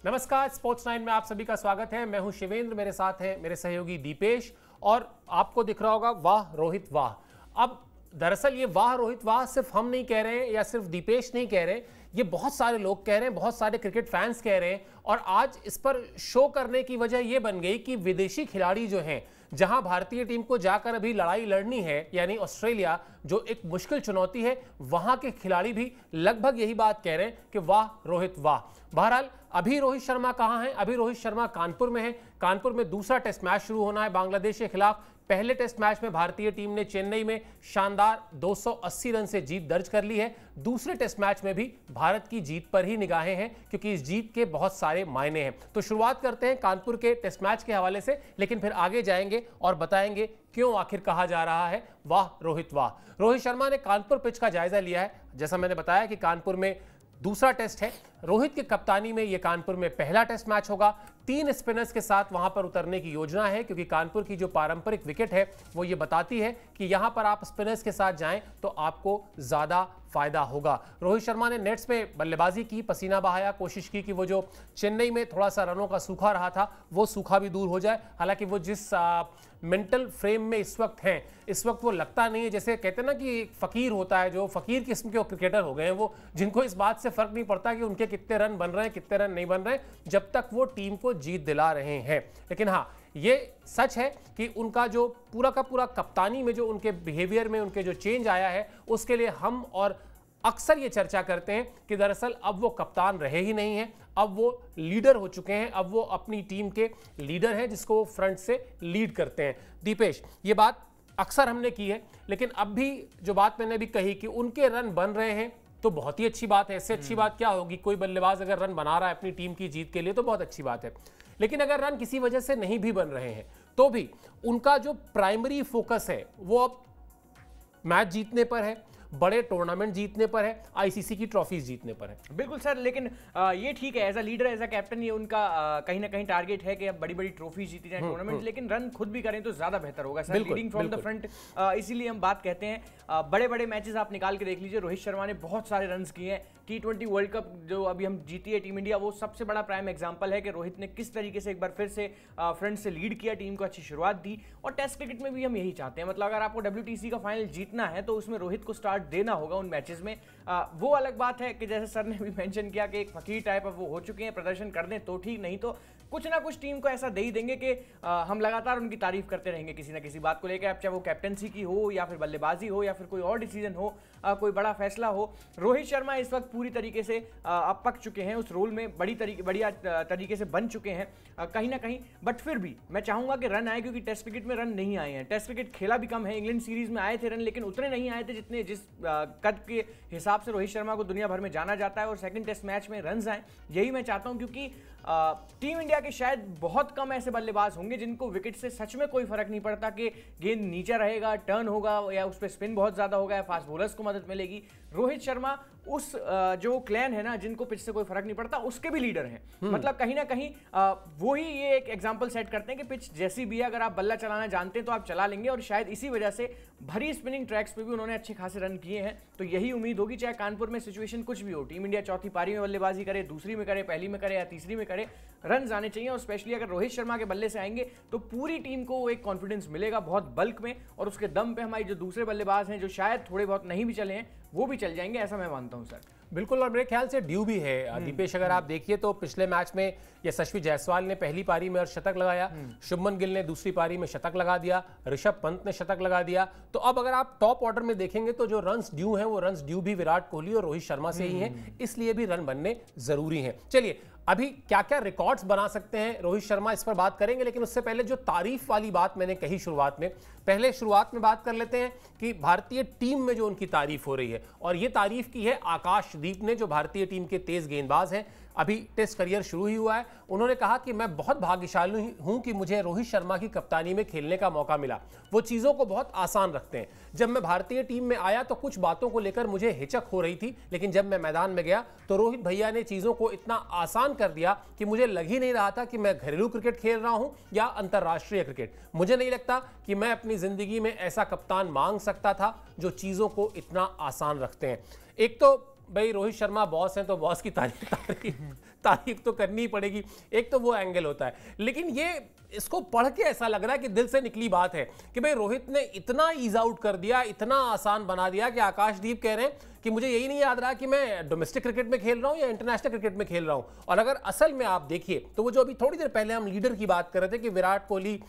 नमस्कार, स्पोर्ट्स 9 में आप सभी का स्वागत है। मैं हूं शिवेंद्र, मेरे साथ हैं मेरे सहयोगी दीपेश। और आपको दिख रहा होगा वाह रोहित वाह। अब दरअसल ये वाह रोहित वाह सिर्फ हम नहीं कह रहे हैं या सिर्फ दीपेश नहीं कह रहे हैं, ये बहुत सारे लोग कह रहे हैं, बहुत सारे क्रिकेट फैंस कह रहे हैं। और आज इस पर शो करने की वजह यह बन गई कि विदेशी खिलाड़ी जो हैं, जहां भारतीय टीम को जाकर अभी लड़ाई लड़नी है, यानी ऑस्ट्रेलिया जो एक मुश्किल चुनौती है, वहां के खिलाड़ी भी लगभग यही बात कह रहे हैं कि वाह रोहित वाह। बहरहाल अभी रोहित शर्मा कहां हैं? अभी रोहित शर्मा कानपुर में है। कानपुर में दूसरा टेस्ट मैच शुरू होना है बांग्लादेश के खिलाफ। पहले टेस्ट मैच में भारतीय टीम ने चेन्नई में शानदार 280 रन से जीत दर्ज कर ली है। दूसरे टेस्ट मैच में भी भारत की जीत पर ही निगाहें हैं, क्योंकि इस जीत के बहुत सारे मायने हैं। तो शुरुआत करते हैं कानपुर के टेस्ट मैच के हवाले से, लेकिन फिर आगे जाएंगे और बताएंगे क्यों आखिर कहा जा रहा है वाह रोहित वाह। रोहित शर्मा ने कानपुर पिच का जायजा लिया है। जैसा मैंने बताया कि कानपुर में दूसरा टेस्ट है। रोहित की कप्तानी में यह कानपुर में पहला टेस्ट मैच होगा। 3 स्पिनर्स के साथ वहां पर उतरने की योजना है, क्योंकि कानपुर की जो पारंपरिक विकेट है वो ये बताती है कि यहां पर आप स्पिनर्स के साथ जाएं तो आपको ज्यादा फायदा होगा। रोहित शर्मा ने नेट्स में बल्लेबाजी की, पसीना बहाया, कोशिश की कि वो जो चेन्नई में थोड़ा सा रनों का सूखा रहा था वो सूखा भी दूर हो जाए। हालांकि वो जिस मेंटल फ्रेम में इस वक्त हैं, इस वक्त वो लगता नहीं है, जैसे कहते हैं ना कि एक फकीर होता है, जो फकीर किस्म के क्रिकेटर हो गए हैं वो, जिनको इस बात से फर्क नहीं पड़ता कि उनके कितने रन बन रहे हैं, कितने रन नहीं बन रहे, जब तक वो टीम को जीत दिला रहे हैं। लेकिन हाँ, ये सच है कि उनका जो पूरा का पूरा कप्तानी में जो उनके बिहेवियर में उनके जो चेंज आया है, उसके लिए हम और अक्सर ये चर्चा करते हैं कि दरअसल अब वो कप्तान रहे ही नहीं हैं, अब वो लीडर हो चुके हैं, अब वो अपनी टीम के लीडर हैं जिसको वो फ्रंट से लीड करते हैं। दीपेश, ये बात अक्सर हमने की है, लेकिन अब भी जो बात मैंने भी कही कि उनके रन बन रहे हैं तो बहुत ही अच्छी बात है। इससे अच्छी बात क्या होगी? कोई बल्लेबाज अगर रन बना रहा है अपनी टीम की जीत के लिए तो बहुत अच्छी बात है। लेकिन अगर रन किसी वजह से नहीं भी बन रहे हैं तो भी उनका जो प्राइमरी फोकस है वो अब मैच जीतने पर है, बड़े टूर्नामेंट जीतने पर है, आईसीसी की ट्रॉफीज जीतने पर है। बिल्कुल सर, लेकिन ये ठीक है, as a leader, as a captain, ये उनका कहीं ना कहीं टारगेट है कि अब बड़ी बड़ी ट्रॉफी जीती जाए टूर्नामेंट, लेकिन रन खुद भी करें तो ज्यादा बेहतर होगा sir, leading from the front. इसीलिए हम बात कहते हैं बड़े बड़े मैचेस आप निकाल के देख लीजिए, रोहित शर्मा ने बहुत सारे रन किए हैं। T20 वर्ल्ड कप जो अभी हम जीती है टीम इंडिया, वो सबसे बड़ा प्राइम एग्जांपल है कि रोहित ने किस तरीके से एक बार फिर से फ्रंट से लीड किया, टीम को अच्छी शुरुआत दी। और टेस्ट क्रिकेट में भी हम यही चाहते हैं, मतलब अगर आपको WTC का फाइनल जीतना है तो उसमें रोहित को स्टार्ट देना होगा उन मैचेस में। वो अलग बात है कि जैसे सर ने भी मेंशन किया कि एक फकीर टाइप अब वो हो चुके हैं, प्रदर्शन कर दें तो ठीक, नहीं तो कुछ ना कुछ टीम को ऐसा दे ही देंगे कि हम लगातार उनकी तारीफ करते रहेंगे किसी ना किसी बात को लेकर, अब चाहे वो कैप्टनसी की हो या फिर बल्लेबाजी हो या फिर कोई और डिसीजन हो, कोई बड़ा फैसला हो। रोहित शर्मा इस वक्त पूरी तरीके से अब पक चुके हैं उस रोल में, बढ़िया तरीके से बन चुके हैं कहीं ना कहीं। बट फिर भी मैं चाहूंगा कि रन आए, क्योंकि टेस्ट क्रिकेट में रन नहीं आए हैं। टेस्ट क्रिकेट खेला भी कम है, इंग्लैंड सीरीज में आए थे रन, लेकिन उतने नहीं आए थे जितने जिस कद के हिसाब से रोहित शर्मा को दुनिया भर में जाना जाता है। और सेकंड टेस्ट मैच में रन आए, यही मैं चाहता हूं, क्योंकि टीम इंडिया के शायद बहुत कम ऐसे बल्लेबाज होंगे जिनको विकेट से सच में कोई फर्क नहीं पड़ता कि गेंद नीचे रहेगा, टर्न होगा या उस पर स्पिन बहुत ज्यादा होगा या फास्ट बॉलर्स को मदद मिलेगी। रोहित शर्मा उस जो क्लैन है ना, जिनको पिच से कोई फर्क नहीं पड़ता, उसके भी लीडर हैं। मतलब कहीं ना कहीं वो ही ये एक एग्जांपल सेट करते हैं कि पिच जैसी भी है, अगर आप बल्ला चलाना जानते हैं तो आप चला लेंगे। और शायद इसी वजह से भरी स्पिनिंग ट्रैक्स पे भी उन्होंने अच्छे खासे रन किए हैं। तो यही उम्मीद होगी, चाहे कानपुर में सिचुएशन कुछ भी हो, टीम इंडिया चौथी पारी में बल्लेबाजी करे, दूसरी में करे, पहली में करे या तीसरी में करे, रन आने चाहिए। और स्पेशली अगर रोहित शर्मा के बल्ले से आएंगे तो पूरी टीम को एक कॉन्फिडेंस मिलेगा बहुत बल्क में, और उसके दम पे हमारी जो दूसरे बल्लेबाज हैं जो शायद थोड़े बहुत नहीं भी चले हैं वो भी चल जाएंगे, ऐसा मैं मानता हूं सर। बिल्कुल, और मेरे ख्याल से ड्यू भी है दीपेश। अगर आप देखिए तो पिछले मैच में यशस्वी जायसवाल ने पहली पारी में शतक लगाया, शुभमन गिल ने दूसरी पारी में शतक लगा दिया, ऋषभ पंत ने शतक लगा दिया। तो अब अगर आप टॉप ऑर्डर में देखेंगे तो जो रन्स ड्यू हैं वो रन्स ड्यू भी विराट कोहली और रोहित शर्मा से ही हैं, इसलिए भी रन बनने जरूरी हैं। चलिए, अभी क्या क्या रिकॉर्ड्स बना सकते हैं रोहित शर्मा, इस पर बात करेंगे। लेकिन उससे पहले जो तारीफ वाली बात मैंने कही शुरुआत में बात कर लेते हैं कि भारतीय टीम में जो उनकी तारीफ हो रही है, और ये तारीफ की है आकाशदीप ने, जो भारतीय टीम के तेज गेंदबाज हैं, अभी टेस्ट करियर शुरू ही हुआ है। उन्होंने कहा कि मैं बहुत भाग्यशाली हूं कि मुझे रोहित शर्मा की कप्तानी में खेलने का मौका मिला। वो चीज़ों को बहुत आसान रखते हैं। जब मैं भारतीय टीम में आया तो कुछ बातों को लेकर मुझे हिचक हो रही थी, लेकिन जब मैं मैदान में गया तो रोहित भैया ने चीज़ों को इतना आसान कर दिया कि मुझे लग ही नहीं रहा था कि मैं घरेलू क्रिकेट खेल रहा हूं या अंतर्राष्ट्रीय क्रिकेट। मुझे नहीं लगता कि मैं अपनी जिंदगी में ऐसा कप्तान मांग सकता था जो चीज़ों को इतना आसान रखते हैं। एक तो भाई रोहित शर्मा बॉस हैं तो बॉस की तारीफ तो करनी ही पड़ेगी, एक तो वो एंगल होता है। लेकिन ये इसको पढ़ के ऐसा लग रहा है कि दिल से निकली बात है कि भाई रोहित ने इतना ईज आउट कर दिया, इतना आसान बना दिया कि आकाशदीप कह रहे हैं कि मुझे यही नहीं याद रहा कि मैं डोमेस्टिक क्रिकेट में खेल रहा हूं या इंटरनेशनल क्रिकेट में खेल रहा हूं। और अगर असल में आप देखिए तो वो जो अभी थोड़ी देर पहले हम लीडर की बात कर रहे थे कि विराट कोहली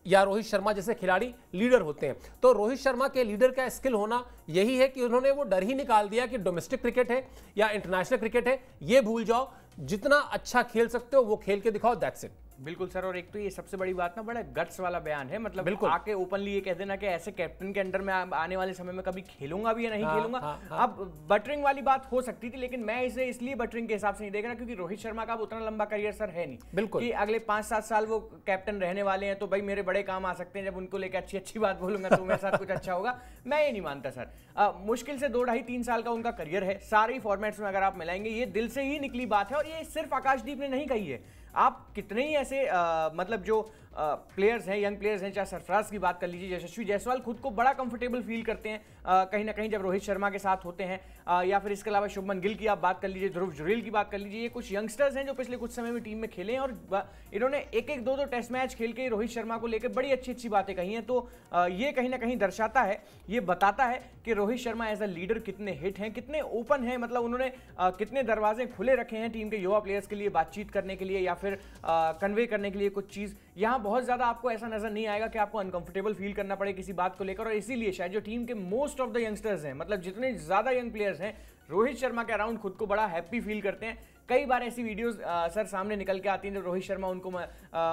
या रोहित शर्मा जैसे खिलाड़ी लीडर होते हैं, तो रोहित शर्मा के लीडर का स्किल होना यही है कि उन्होंने वो डर ही निकाल दिया कि डोमेस्टिक क्रिकेट है या इंटरनेशनल क्रिकेट है, ये भूल जाओ, जितना अच्छा खेल सकते हो वो खेल के दिखाओ, दैट्स इट। बिल्कुल सर, और एक तो ये सबसे बड़ी बात ना बड़ा गट्स वाला बयान है, मतलब आके ओपनली ये कह देना कि ऐसे कैप्टन के अंडर में आने वाले समय में कभी खेलूंगा भी या नहीं खेलूंगा। अब बटरिंग वाली बात हो सकती थी, लेकिन मैं इसे इसलिए बटरिंग के हिसाब से नहीं देख रहा क्योंकि रोहित शर्मा का अब उतना लंबा करियर सर है नहीं, बिल्कुल कि अगले 5-7 साल वो कैप्टन रहने वाले हैं, तो भाई मेरे बड़े काम आ सकते हैं, जब उनको लेकर अच्छी अच्छी बात बोलूंगा तो मेरे साथ कुछ अच्छा होगा, मैं ये नहीं मानता सर। मुश्किल से 2-2.5-3 साल का उनका करियर है, सारे फॉर्मेट्स में अगर आप मिलाएंगे, ये दिल से ही निकली बात है, और ये सिर्फ आकाशदीप ने नहीं कही है। आप कितने ही ऐसे मतलब जो प्लेयर्स हैं, यंग प्लेयर्स हैं, चाहे सरफराज की बात कर लीजिए, यशस्वी जायसवाल खुद को बड़ा कंफर्टेबल फील करते हैं कहीं ना कहीं जब रोहित शर्मा के साथ होते हैं, या फिर इसके अलावा शुभमन गिल की आप बात कर लीजिए, ध्रुव जुरेल की बात कर लीजिए, ये कुछ यंगस्टर्स हैं जो पिछले कुछ समय में टीम में खेले हैं, और इन्होंने एक-एक, 2-2 टेस्ट मैच खेल के रोहित शर्मा को लेकर बड़ी अच्छी अच्छी बातें कही हैं। तो ये कहीं ना कहीं दर्शाता है, ये बताता है कि Rohit Sharma as a leader कितने हिट हैं, कितने ओपन हैं, मतलब उन्होंने कितने दरवाजे खुले रखे हैं टीम के युवा प्लेयर्स के लिए बातचीत करने के लिए या फिर कन्वे करने के लिए कुछ चीज़। यहाँ बहुत ज़्यादा आपको ऐसा नजर नहीं आएगा कि आपको अनकंफर्टेबल फील करना पड़े किसी बात को लेकर, और इसीलिए शायद जो टीम के मोस्ट ऑफ द यंगस्टर्स हैं, मतलब जितने ज़्यादा यंग प्लेयर्स हैं, रोहित शर्मा के अराउंड खुद को बड़ा हैप्पी फील करते हैं। कई बार ऐसी वीडियोस सर सामने निकल के आती हैं जब रोहित शर्मा उनको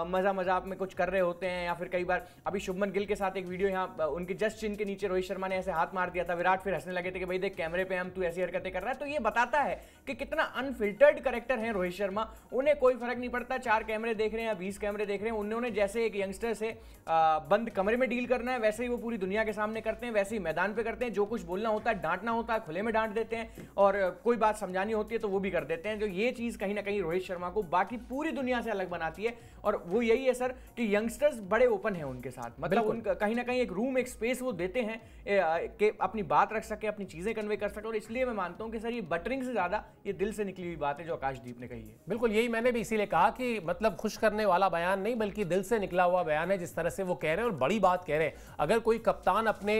मजा मजाक में कुछ कर रहे होते हैं, या फिर कई बार अभी शुभमन गिल के साथ एक वीडियो यहाँ उनके जस्ट चिन के नीचे रोहित शर्मा ने ऐसे हाथ मार दिया था, विराट फिर हंसने लगे थे कि भाई देख कैमरे पे हम तू ऐसी हरकतें कर रहा है। तो ये बताता है कि कितना अनफिल्टर्ड कैरेक्टर है रोहित शर्मा, उन्हें कोई फर्क नहीं पड़ता 4 कैमरे देख रहे हैं या 20 कैमरे देख रहे हैं, उन्होंने जैसे एक यंगस्टर से बंद कमरे में डील करना है वैसे ही वो पूरी दुनिया के सामने करते हैं, वैसे ही मैदान पे करते हैं, जो कुछ बोलना होता है डांटना होता है खुले में डांट देते हैं, और कोई बात समझानी होती है तो वो भी कर देते हैं। जो ये चीज कहीं ना कहीं रोहित शर्मा को बाकी पूरी दुनिया से अलग बनाती है, और वो यही है सर कि यंगस्टर्स बड़े ओपन हैं उनके साथ, मतलब उनका कहीं ना कहीं एक रूम, एक स्पेस वो देते हैं कि अपनी बात रख सके, अपनी चीजें कन्वे कर सके, और इसलिए मैं मानता हूं कि सर ये बटरिंग से ज्यादा ये दिल से निकली हुई बात है जो आकाशदीप ने कही है। बिल्कुल, यही मैंने भी इसीलिए कहा कि मतलब खुश करने वाला बयान नहीं बल्कि दिल से निकला हुआ बयान है, जिस तरह से वो कह रहे हैं और बड़ी बात कह रहे हैं। अगर कोई कप्तान अपने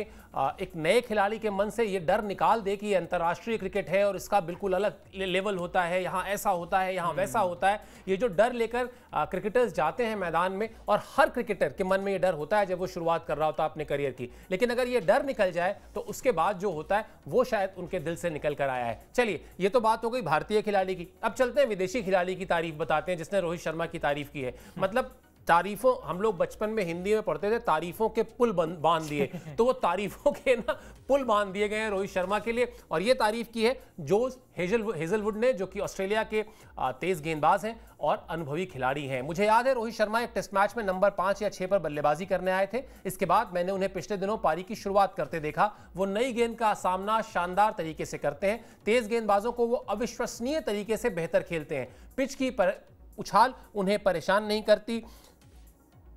एक नए खिलाड़ी के मन से ये डर निकाल दे कि अंतर्राष्ट्रीय क्रिकेट है और इसका बिल्कुल अलग लेवल होता है, यहाँ ऐसा होता है, यहाँ वैसा होता है, ये जो डर लेकर क्रिकेटर्स जाते हैं मैदान में, और हर क्रिकेटर के मन में ये डर होता है जब वो शुरुआत कर रहा होता है अपने करियर की, लेकिन अगर ये डर निकल जाए तो उसके बाद जो होता है वो शायद उनके दिल से निकल कर आया है। चलिए, ये तो बात हो गई भारतीय खिलाड़ी की, अब चलते हैं विदेशी खिलाड़ी की तारीफ बताते हैं जिसने रोहित शर्मा की तारीफ की है। मतलब तारीफों, हम लोग बचपन में हिंदी में पढ़ते थे तारीफों के पुल बांध दिए, तो वो तारीफों के ना पुल बांध दिए गए हैं रोहित शर्मा के लिए, और ये तारीफ की है जोश हेजलवुड ने, जो कि ऑस्ट्रेलिया के तेज गेंदबाज हैं और अनुभवी खिलाड़ी हैं। मुझे याद है रोहित शर्मा एक टेस्ट मैच में नंबर 5 या 6 पर बल्लेबाजी करने आए थे। इसके बाद मैंने उन्हें पिछले दिनों पारी की शुरुआत करते देखा। वो नई गेंद का सामना शानदार तरीके से करते हैं, तेज गेंदबाजों को वो अविश्वसनीय तरीके से बेहतर खेलते हैं, पिच की उछाल उन्हें परेशान नहीं करती,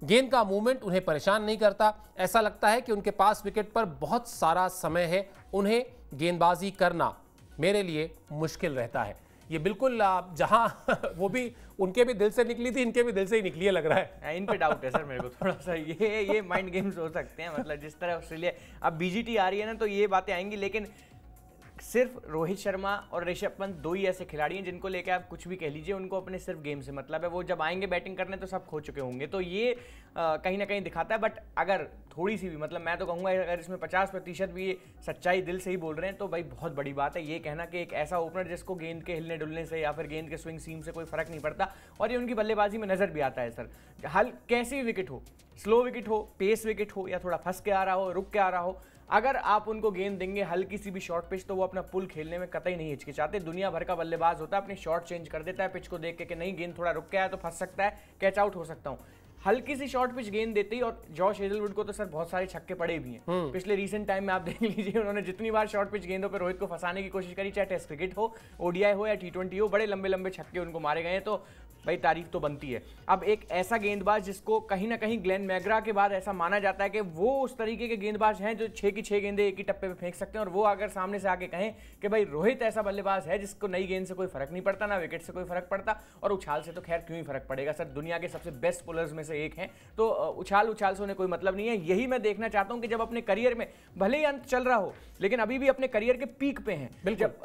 गेंद का मूवमेंट उन्हें परेशान नहीं करता, ऐसा लगता है कि उनके पास विकेट पर बहुत सारा समय है, उन्हें गेंदबाजी करना मेरे लिए मुश्किल रहता है। ये बिल्कुल जहां वो भी उनके भी दिल से निकली थी, इनके भी दिल से ही निकली है लग रहा है। इन पे डाउट है सर मेरे को थोड़ा सा, ये माइंड गेम्स हो सकते हैं, मतलब जिस तरह ऑस्ट्रेलिया अब बीजीटी आ रही है ना तो ये बातें आएंगी, लेकिन सिर्फ रोहित शर्मा और ऋषभ पंत 2 ही ऐसे खिलाड़ी हैं जिनको लेकर आप कुछ भी कह लीजिए, उनको अपने सिर्फ गेम से मतलब है, वो जब आएंगे बैटिंग करने तो सब खो चुके होंगे, तो ये कहीं ना कहीं दिखाता है। बट अगर थोड़ी सी भी, मतलब मैं तो कहूँगा अगर इसमें 50% भी ये सच्चाई दिल से ही बोल रहे हैं तो भाई बहुत बड़ी बात है ये कहना कि एक ऐसा ओपनर जिसको गेंद के हिलने डुलने से या फिर गेंद के स्विंग सीम से कोई फर्क नहीं पड़ता, और ये उनकी बल्लेबाजी में नजर भी आता है सर। हल कैसी भी विकेट हो, स्लो विकेट हो, पेस विकेट हो, या थोड़ा फंस के आ रहा हो, रुक के आ रहा हो, अगर आप उनको गेंद देंगे हल्की सी भी शॉर्ट पिच तो वो अपना पुल खेलने में कतई नहीं हिचकिचाते। दुनिया भर का बल्लेबाज होता है, अपनी शॉट चेंज कर देता है पिच को देख के कि नहीं गेंद थोड़ा रुक के आया तो फंस सकता है, कैच आउट हो सकता हूँ, हल्की सी शॉर्ट पिच गेंद देते ही। और जॉश हेजलवुड को तो सर बहुत सारे छक्के पड़े भी हैं पिछले रीसेंट टाइम में, आप देख लीजिए उन्होंने जितनी बार शॉर्ट पिच गेंदों पर रोहित को फंसाने की कोशिश करी, चाहे टेस्ट क्रिकेट हो, ओडीआई हो या T20 हो, बड़े लंबे लंबे छक्के उनको मारे गए हैं। तो भाई तारीफ तो बनती है। अब एक ऐसा गेंदबाज जिसको कहीं ना कहीं ग्लेन मैग्रा के बाद ऐसा माना जाता है कि वो उस तरीके के गेंदबाज हैं जो 6 की 6 गेंदें एक ही टप्पे पे फेंक सकते हैं, और वो अगर सामने से आके कहें कि भाई रोहित ऐसा बल्लेबाज है जिसको नई गेंद से कोई फर्क नहीं पड़ता, ना विकेट से कोई फर्क पड़ता, और उछाल से तो खैर क्यों ही फर्क पड़ेगा सर, दुनिया के सबसे बेस्ट पुलर्स में से एक हैं, तो उछाल से उन्हें कोई मतलब नहीं है। यही मैं देखना चाहता हूं कि जब अपने करियर में भले ही अंत चल रहा हो लेकिन अभी भी अपने करियर के पीक पे हैं जब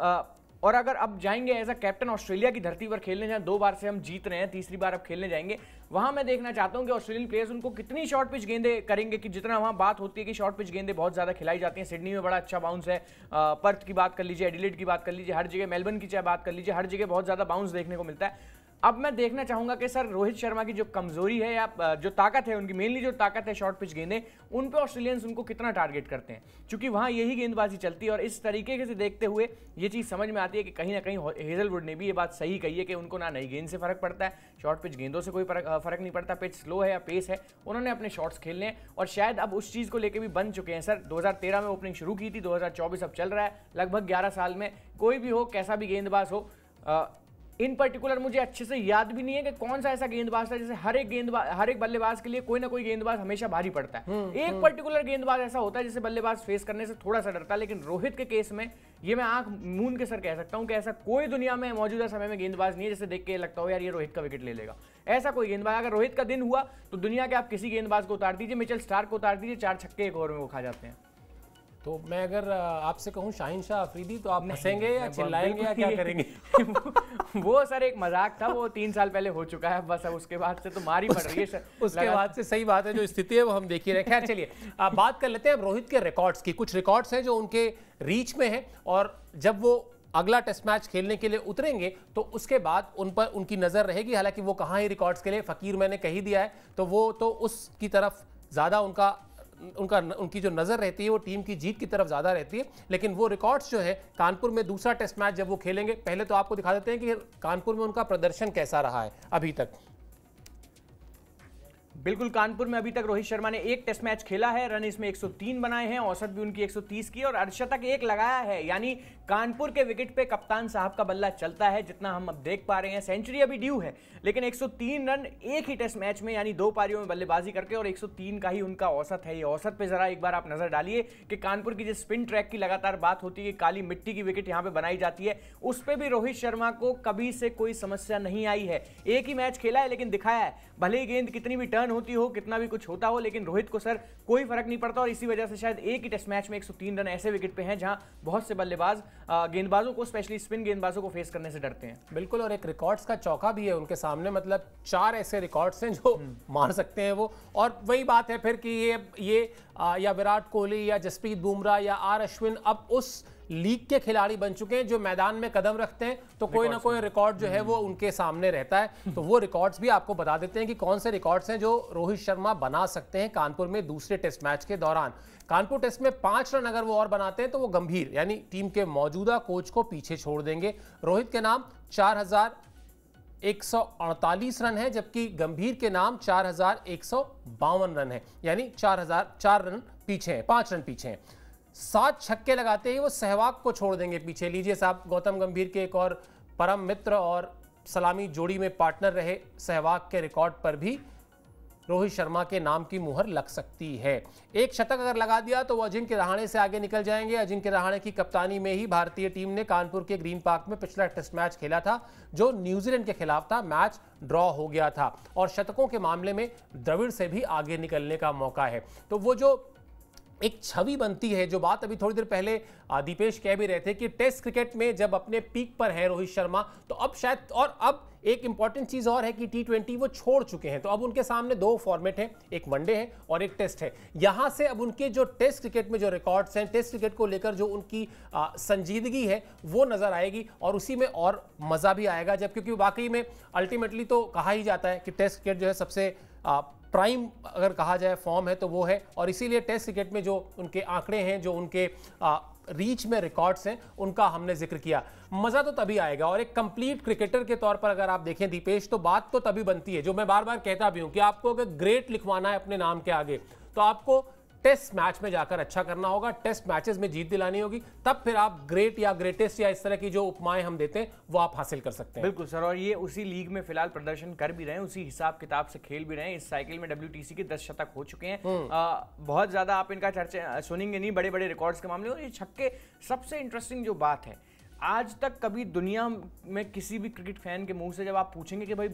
और अगर अब जाएंगे एज अ कैप्टन ऑस्ट्रेलिया की धरती पर खेलने, जहां 2 बार से हम जीत रहे हैं, तीसरी बार अब खेलने जाएंगे, वहां मैं देखना चाहता हूं कि ऑस्ट्रेलियन प्लेयर्स उनको कितनी शॉर्ट पिच गेंदें करेंगे, कि जितना वहां बात होती है कि शॉर्ट पिच गेंदें बहुत ज्यादा खिलाई जाती हैं। सिडनी में बड़ा अच्छा बाउंस है, पर्थ की बात कर लीजिए, एडिलेड की बात कर लीजिए, हर जगह, मेलबर्न की चाहे बात कर लीजिए, हर जगह बहुत ज्यादा बाउंस देखने को मिलता है। अब मैं देखना चाहूंगा कि सर रोहित शर्मा की जो कमजोरी है या जो ताकत है उनकी, मेनली जो ताकत है शॉर्ट पिच गेंदें, उन पे ऑस्ट्रेलियंस उनको कितना टारगेट करते हैं, क्योंकि वहां यही गेंदबाजी चलती है। और इस तरीके से देखते हुए ये चीज समझ में आती है कि कहीं ना कहीं हेजलवुड ने भी ये बात सही कही है कि उनको ना नई गेंद से फर्क पड़ता है, शॉर्ट पिच गेंदों से कोई फर्क नहीं पड़ता, पिच स्लो है या पेस है, उन्होंने अपने शॉट्स खेलने हैं और शायद अब उस चीज को लेकर भी बन चुके हैं। सर 2013 में ओपनिंग शुरू की थी, 2024 अब चल रहा है, लगभग 11 साल में कोई भी हो, कैसा भी गेंदबाज हो, इन पर्टिकुलर मुझे अच्छे से याद भी नहीं है कि कौन सा ऐसा गेंदबाज था, जैसे हर एक बल्लेबाज के लिए कोई ना कोई गेंदबाज हमेशा भारी पड़ता है। एक पर्टिकुलर गेंदबाज ऐसा होता है जिसे बल्लेबाज फेस करने से थोड़ा सा डरता है, लेकिन रोहित के केस में ये मैं आंख मूंद के सर कह सकता हूं कि ऐसा कोई दुनिया में मौजूदा समय में गेंदबाज नहीं है जिसे देख के लगता हो यार ये रोहित का विकेट ले लेगा। ऐसा कोई गेंदबाज, अगर रोहित का दिन हुआ तो दुनिया के आप किसी गेंदबाज को उतार दीजिए, मिचेल स्टार्क को उतार दीजिए, 4 छक्के एक ओवर में वो खा जाते हैं। तो मैं अगर आपसे कहूं शाहीन शाह अफरीदी, तो आप हंसेंगे या चिल्लाएंगे या क्या करेंगे? वो सर एक मजाक था, वो 3 साल पहले हो चुका है, बस अब उसके बाद से तो मार ही पड़ रही है सर। उसके बाद से सही बात है, जो स्थिति है वो हम देख ही रहे। खैर चलिए आप बात कर लेते हैं अब रोहित के रिकॉर्ड्स की। कुछ रिकॉर्ड्स हैं जो उनके रीच में है, और जब वो अगला टेस्ट मैच खेलने के लिए उतरेंगे तो उसके बाद उन पर उनकी नजर रहेगी। हालांकि वो कहाँ ही रिकॉर्ड्स के लिए, फकीर मैंने कही दिया है, तो वो तो उसकी तरफ ज्यादा उनकी जो नजर रहती है वो टीम की जीत की तरफ ज्यादा रहती है। लेकिन वो रिकॉर्ड्स जो है कानपुर में दूसरा टेस्ट मैच जब वो खेलेंगे, पहले तो आपको दिखा देते हैं कि कानपुर में उनका प्रदर्शन कैसा रहा है अभी तक। बिल्कुल, कानपुर में अभी तक रोहित शर्मा ने 1 टेस्ट मैच खेला है, रन इसमें 103 बनाए हैं, औसत भी उनकी 130 की, और अर्धशतक 1 लगाया है। यानी कानपुर के विकेट पे कप्तान साहब का बल्ला चलता है, जितना हम अब देख पा रहे हैं। सेंचुरी अभी ड्यू है, लेकिन 103 रन एक ही टेस्ट मैच में, यानी 2 पारियों में बल्लेबाजी करके, और 103 का ही उनका औसत है। ये औसत पे जरा एक बार आप नजर डालिए कि कानपुर की जिस स्पिन ट्रैक की लगातार बात होती है, काली मिट्टी की विकेट यहाँ पे बनाई जाती है, उस पर भी रोहित शर्मा को कभी से कोई समस्या नहीं आई है। एक ही मैच खेला है लेकिन दिखाया है, भले ही गेंद कितनी भी टर्न होती हो, कितना भी कुछ होता हो, लेकिन रोहित को सर कोई फर्क नहीं पड़ता। और इसी वजह से शायद एक ही टेस्ट मैच में 103 रन ऐसे विकेट पे हैं जहां बहुत से बल्लेबाज गेंदबाजों को, स्पेशली स्पिन गेंदबाजों को फेस करने से डरते हैं। बिल्कुल, और एक रिकॉर्ड्स का चौका भी है उनके सामने, मतलब 4 ऐसे रिकॉर्ड्स हैं जो मार सकते हैं वो। और वही बात है फिर कि ये या विराट कोहली या जसप्रीत बुमराह या आर अश्विन अब उस लीग के खिलाड़ी बन चुके हैं जो मैदान में कदम रखते हैं तो कोई ना कोई रिकॉर्ड जो है वो उनके सामने रहता है। तो वो रिकॉर्ड्स भी आपको बता देते हैं कि कौन से रिकॉर्ड्स हैं जो रोहित शर्मा बना सकते हैं कानपुर में दूसरे टेस्ट मैच के दौरान। कानपुर टेस्ट में 5 रन अगर वो और बनाते हैं तो वो गंभीर यानी टीम के मौजूदा कोच को पीछे छोड़ देंगे। रोहित के नाम 4148 रन है, जबकि गंभीर के नाम 4152 रन है, यानी 4004 रन पीछे हैं, 5 रन पीछे हैं। 7 छक्के लगाते ही वो सहवाग को छोड़ देंगे पीछे। लीजिए साहब, गौतम गंभीर के एक और परम मित्र और सलामी जोड़ी में पार्टनर रहे सहवाग के रिकॉर्ड पर भी रोहित शर्मा के नाम की मुहर लग सकती है। एक शतक अगर लगा दिया तो वो अजिंक्य रहाणे से आगे निकल जाएंगे। अजिंक्य रहाणे की कप्तानी में ही भारतीय टीम ने कानपुर के ग्रीन पार्क में पिछला टेस्ट मैच खेला था जो न्यूजीलैंड के खिलाफ था। मैच ड्रॉ हो गया था और शतकों के मामले में द्रविड़ से भी आगे निकलने का मौका है। तो वो जो एक छवि बनती है, जो बात अभी थोड़ी देर पहले दीपेश कह भी रहे थे कि टेस्ट क्रिकेट में जब अपने पीक पर है रोहित शर्मा, तो अब शायद, और अब एक इंपॉर्टेंट चीज और है कि T20 वो छोड़ चुके हैं, तो अब उनके सामने 2 फॉर्मेट हैं, एक वनडे है और एक टेस्ट है। यहां से अब उनके जो टेस्ट क्रिकेट में जो रिकॉर्ड्स हैं, टेस्ट क्रिकेट को लेकर जो उनकी संजीदगी है वो नजर आएगी और उसी में और मजा भी आएगा। जब क्योंकि वाकई में अल्टीमेटली तो कहा ही जाता है कि टेस्ट क्रिकेट जो है सबसे प्राइम अगर कहा जाए फॉर्म है तो वो है, और इसीलिए टेस्ट क्रिकेट में जो उनके आंकड़े हैं, जो उनके रीच में रिकॉर्ड्स हैं, उनका हमने जिक्र किया। मज़ा तो तभी आएगा। और एक कंप्लीट क्रिकेटर के तौर पर अगर आप देखें दीपेश, तो बात तो तभी बनती है, जो मैं बार बार कहता भी हूं कि आपको अगर ग्रेट लिखवाना है अपने नाम के आगे तो आपको टेस्ट मैच में जाकर अच्छा करना होगा, टेस्ट मैचेस में जीत दिलानी होगी, तब फिर आप ग्रेट या ग्रेटेस्ट या इस तरह की जो उपमाएं हम देते हैं वो आप हासिल कर सकते हैं। बिल्कुल सर, और ये उसी लीग में फिलहाल प्रदर्शन कर भी रहे हैं, उसी हिसाब किताब से खेल भी रहे हैं। इस साइकिल में WTC के 10 शतक हो चुके हैं। बहुत ज्यादा आप इनका चर्चा सुनेंगे नहीं बड़े बड़े रिकॉर्ड्स के मामले। और ये छक्के, सबसे इंटरेस्टिंग जो बात है, आज तक कभी दुनिया में किसी भी क्रिकेट फैन के मुंह से जब आप पूछेंगे कि भाई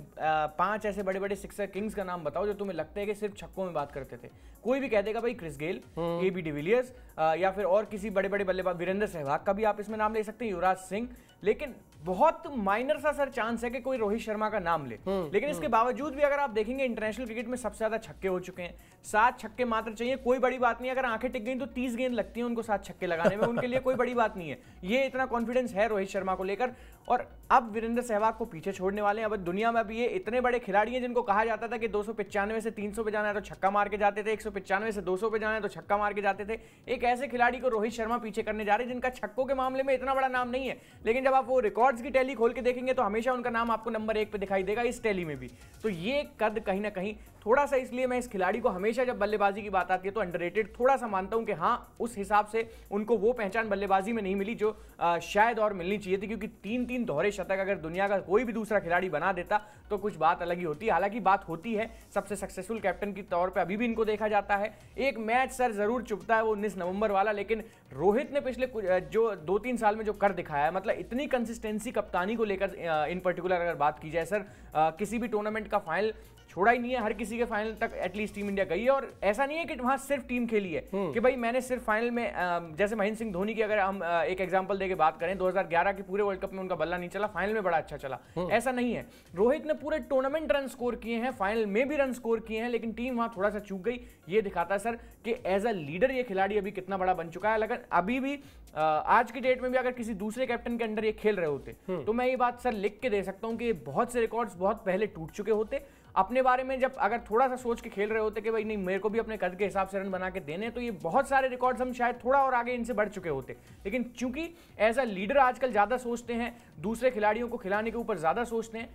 5 ऐसे बड़े बड़े सिक्सर किंग्स का नाम बताओ जो तुम्हें लगता है कि सिर्फ छक्कों में बात करते थे, कोई भी कह देगा भाई क्रिस गेल, AB डिविलियर्स, या फिर और किसी बड़े बड़े बल्लेबाज, वीरेंद्र सहवाग का भी आप इसमें नाम ले सकते हैं, युवराज सिंह। लेकिन बहुत माइनर सा सर चांस है कि कोई रोहित शर्मा का नाम ले। लेकिन इसके बावजूद भी अगर आप देखेंगे इंटरनेशनल क्रिकेट में सबसे ज्यादा छक्के हो चुके हैं, 7 छक्के मात्र चाहिए, कोई बड़ी बात नहीं। अगर आंखें टिक गई तो 30 गेंद लगती है उनको 7 छक्के लगाने में, उनके लिए कोई बड़ी बात नहीं है। ये इतना कॉन्फिडेंस है रोहित शर्मा को लेकर। और अब वीरेंद्र सहवाग को पीछे छोड़ने वाले हैं। अब दुनिया में अब ये इतने बड़े खिलाड़ी हैं जिनको कहा जाता था कि 295 से 300 पे जाना है तो छक्का मार के जाते थे, 195 से 200 पे जाना है तो छक्का मार के जाते थे। एक ऐसे खिलाड़ी को रोहित शर्मा पीछे करने जा रहे हैं जिनका छक्कों के मामले में इतना बड़ा नाम नहीं है, लेकिन जब आप वो रिकॉर्ड्स की टैली खोल के देखेंगे तो हमेशा उनका नाम आपको नंबर 1 पे दिखाई देगा, इस टैली में भी। तो ये कद कहीं ना कहीं थोड़ा सा, इसलिए मैं इस खिलाड़ी को हमेशा जब बल्लेबाजी की बात आती है तो अंडररेटेड थोड़ा सा मानता हूं कि हाँ, उस हिसाब से उनको वो पहचान बल्लेबाजी में नहीं मिली जो शायद और मिलनी चाहिए थी। क्योंकि 3-3 दोहरे शतक अगर दुनिया का कोई भी दूसरा खिलाड़ी बना देता तो कुछ बात अलग ही होती। हालांकि बात होती है, सबसे सक्सेसफुल कैप्टन के तौर पे अभी भी इनको देखा जाता है। एक मैच सर जरूर चुभता है, वो 19 नवंबर वाला, लेकिन रोहित ने पिछले जो 2-3 साल में जो कर दिखाया है, मतलब इतनी कंसिस्टेंसी कप्तानी को लेकर इन पर्टिकुलर अगर बात की जाए सर, किसी भी टूर्नामेंट का फाइनल छोड़ा ही नहीं है, हर किसी के फाइनल तक एटलीस्ट टीम इंडिया गई है। और ऐसा नहीं है कि वहां सिर्फ टीम खेली है कि भाई मैंने सिर्फ फाइनल में, जैसे महेंद्र सिंह धोनी की अगर हम एक एग्जांपल देके बात करें, 2011 के पूरे वर्ल्ड कप में उनका बल्ला नहीं चला, फाइनल में बड़ा अच्छा चला, ऐसा नहीं है। रोहित ने पूरे टूर्नामेंट रन स्कोर किए हैं, फाइनल में भी रन स्कोर किए हैं, लेकिन टीम वहां थोड़ा सा चूक गई। ये दिखाता है सर कि एज अ लीडर ये खिलाड़ी अभी कितना बड़ा बन चुका है। लेकिन अभी भी आज की डेट में भी अगर किसी दूसरे कैप्टन के अंडर ये खेल रहे होते तो मैं ये बात सर लिख के दे सकता हूं कि बहुत से रिकॉर्ड्स बहुत पहले टूट चुके होते। अपने बारे में जब अगर थोड़ा सा सोच के खेल रहे होते कि भाई नहीं, मेरे को भी अपने कद के हिसाब से रन बना के देने, तो ये बहुत सारे रिकॉर्ड्स हम शायद थोड़ा और आगे इनसे बढ़ चुके होते। लेकिन चूंकि एज अ लीडर आजकल ज्यादा सोचते हैं, दूसरे खिलाड़ियों को खिलाने के ऊपर ज्यादा सोचते हैं,